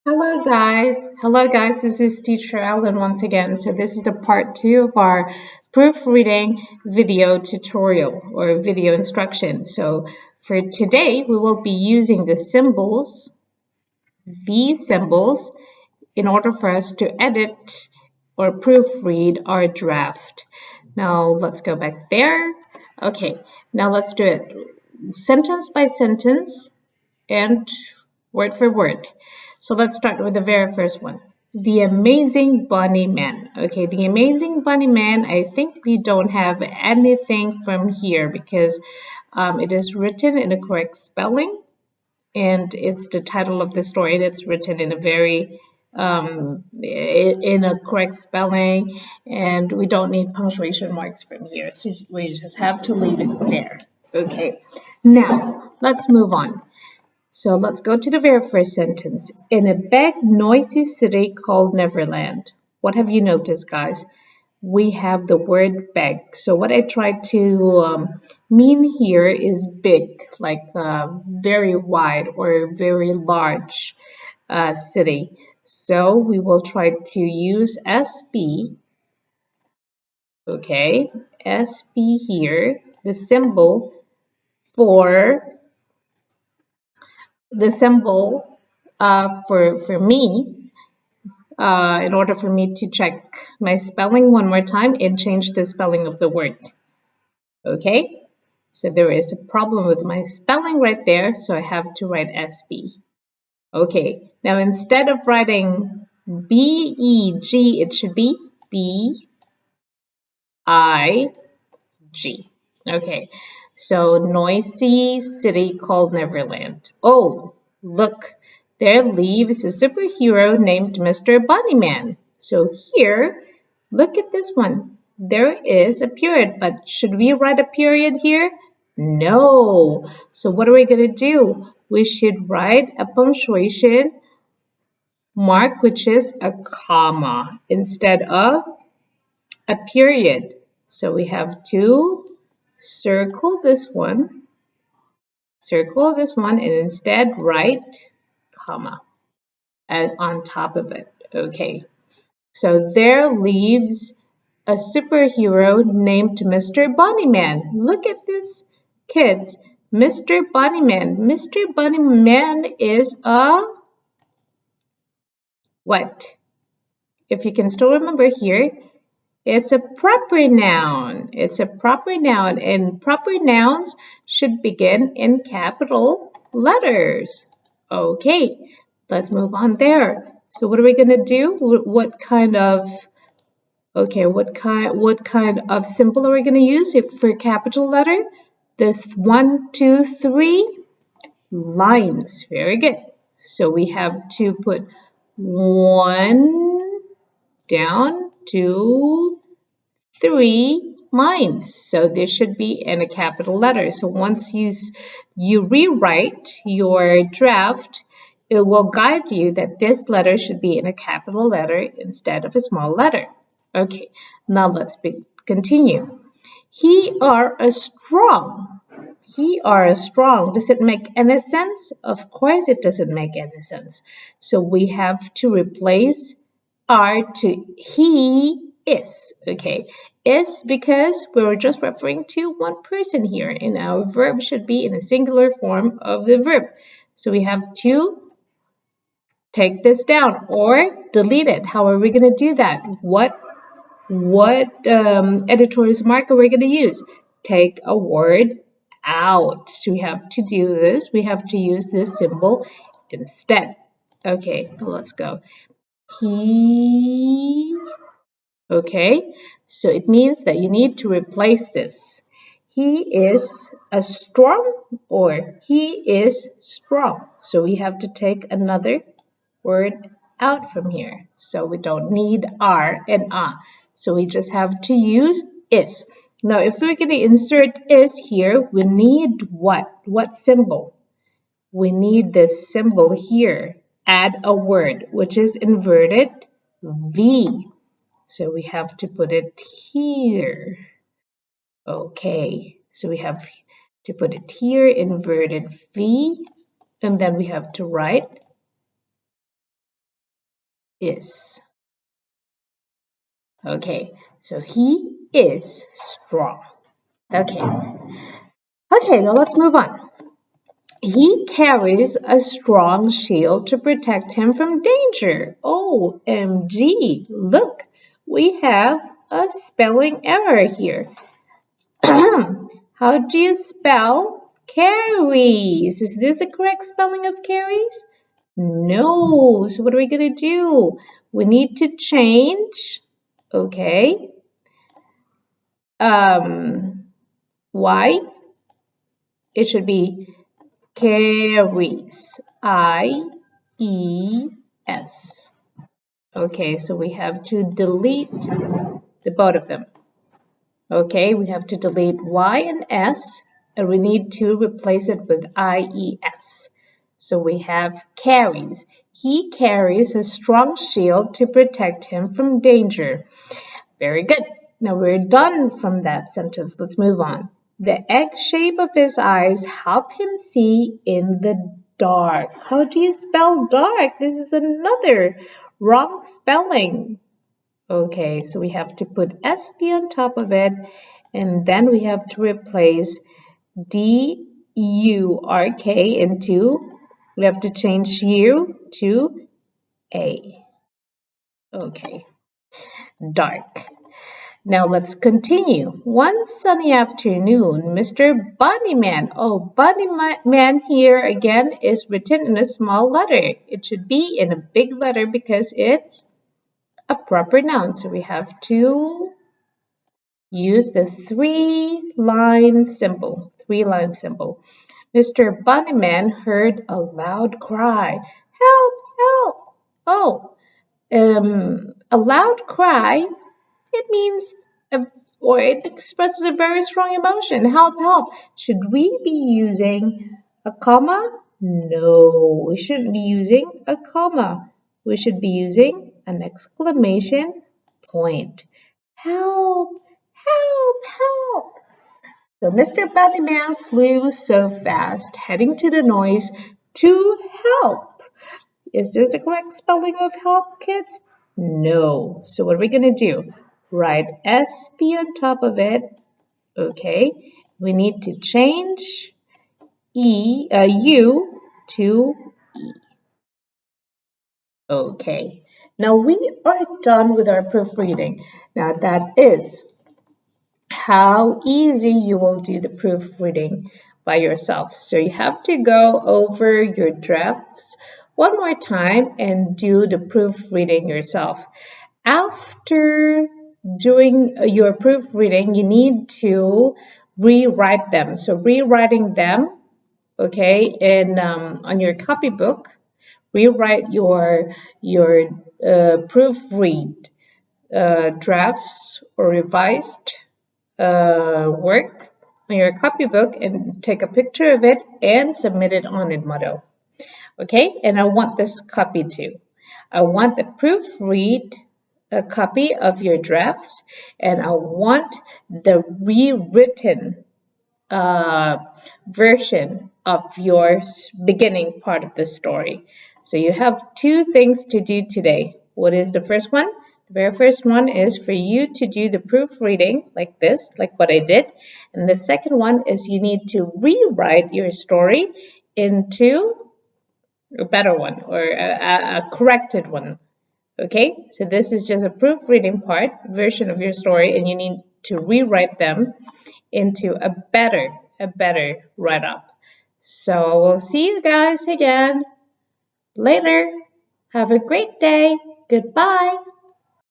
Hello guys, this is teacher Ellen once again. So this is the part 2 of our proofreading video tutorial or video instruction. So for today, we will be using the symbols, these symbols, in order for us to edit or proofread our draft. Now let's go back there. Okay, now let's do it sentence by sentence and word for word. So let's start with the very first one. The Amazing Bunny Man. Okay, The Amazing Bunny Man, I think we don't have anything from here because it is written in a correct spelling and it's the title of the story that's written in a very in a correct spelling, and we don't need punctuation marks from here, so we just have to leave it there. Okay, now let's move on. So let's go to the very first sentence. In a big, noisy city called Neverland. What have you noticed, guys? We have the word big. So what I try to mean here is big, like very wide or very large city. So we will try to use SB, okay? SB here, the symbol for for me, in order for me to check my spelling one more time and change the spelling of the word. Okay, so there is a problem with my spelling right there, so I have to write SB. Okay, now instead of writing BEG, it should be BIG. Okay, so noisy city called Neverland. Oh, look, there lives a superhero named Mr. Bunnyman. So here, look at this one. There is a period, but should we write a period here? No. So what are we going to do? We should write a punctuation mark, which is a comma, instead of a period. So we have to circle this one, and instead write comma and on top of it. Okay, so there lives a superhero named Mr. Bunnyman. Look at this, kids. Mr. Bunnyman. Mr. Bunnyman is a what? If you can still remember here, it's a proper noun. It's a proper noun, and proper nouns should begin in capital letters. Okay, let's move on there. So what are we going to do? What kind of what kind of symbol are we going to use if for capital letter? This 1, 2, 3 lines. Very good. So we have to put 1 down, 2, 3 lines. So this should be in a capital letter. So once you rewrite your draft, it will guide you that this letter should be in a capital letter instead of a small letter. Okay, now let's continue. He are a strong. He are a strong. Does it make any sense? Of course it doesn't make any sense. So we have to replace are to he is. Okay, is because we're just referring to one person here, and our verb should be in a singular form of the verb. So we have to take this down or delete it. How are we going to do that? What editorial mark are we going to use? Take a word out. So we have to do this. We have to use this symbol instead. Okay, let's go. He. Okay, so it means that you need to replace this. He is a strong or he is strong. So we have to take another word out from here. So we don't need are and ah. So we just have to use is. Now, if we're going to insert is here, we need what? What symbol? We need this symbol here. Add a word, which is inverted V. So we have to put it here. Okay, so we have to put it here, inverted V, and then we have to write is. Okay, so he is strong. Okay, okay, now let's move on. He carries a strong shield to protect him from danger. OMG, look, we have a spelling error here. How do you spell carries? Is this the correct spelling of carries? No. So what are we going to do? We need to change. Okay. Y. It should be carries. I-E-S. Okay, so we have to delete the both of them. Okay, we have to delete Y and S, and we need to replace it with IES. So we have carries. He carries a strong shield to protect him from danger. Very good. Now we're done from that sentence. Let's move on. The egg shape of his eyes help him see in the dark. How do you spell dark? This is another wrong spelling. Okay, so we have to put SP on top of it, and then we have to replace D-U-R-K into, we have to change U to A. Okay, dark. Now let's continue. One sunny afternoon, Mr. Bunnyman. Oh, Bunnyman here again is written in a small letter. It should be in a big letter because it's a proper noun. So we have to use the three-line symbol. Mr. Bunnyman heard a loud cry. Help! Help! Oh, a loud cry, it means, or it expresses a very strong emotion. Help! Help! Should we be using a comma? No, we shouldn't be using a comma. We should be using an exclamation point. Help! Help! Help! So Mr. Bunnyman flew so fast, heading to the noise to help. Is this the correct spelling of help, kids? No. So what are we going to do? Write SP on top of it. Okay. We need to change U to E. Okay. Now we are done with our proofreading. Now that is how easy you will do the proofreading by yourself. So you have to go over your drafts one more time and do the proofreading yourself. After doing your proofreading, you need to rewrite them. So rewriting them, okay, and on your copybook, rewrite your proofread drafts or revised work on your copybook and take a picture of it and submit it on Edmodo. Okay, and I want this copy too. I want the proofread a copy of your drafts, and I want the rewritten version of your beginning part of the story. So you have two things to do today. What is the first one? The very first one is for you to do the proofreading like this, like what I did. And the second one is you need to rewrite your story into a better one or a corrected one. Okay, so this is just a proofreading version of your story, and you need to rewrite them into a better write-up. So we'll see you guys again later. Have a great day. Goodbye.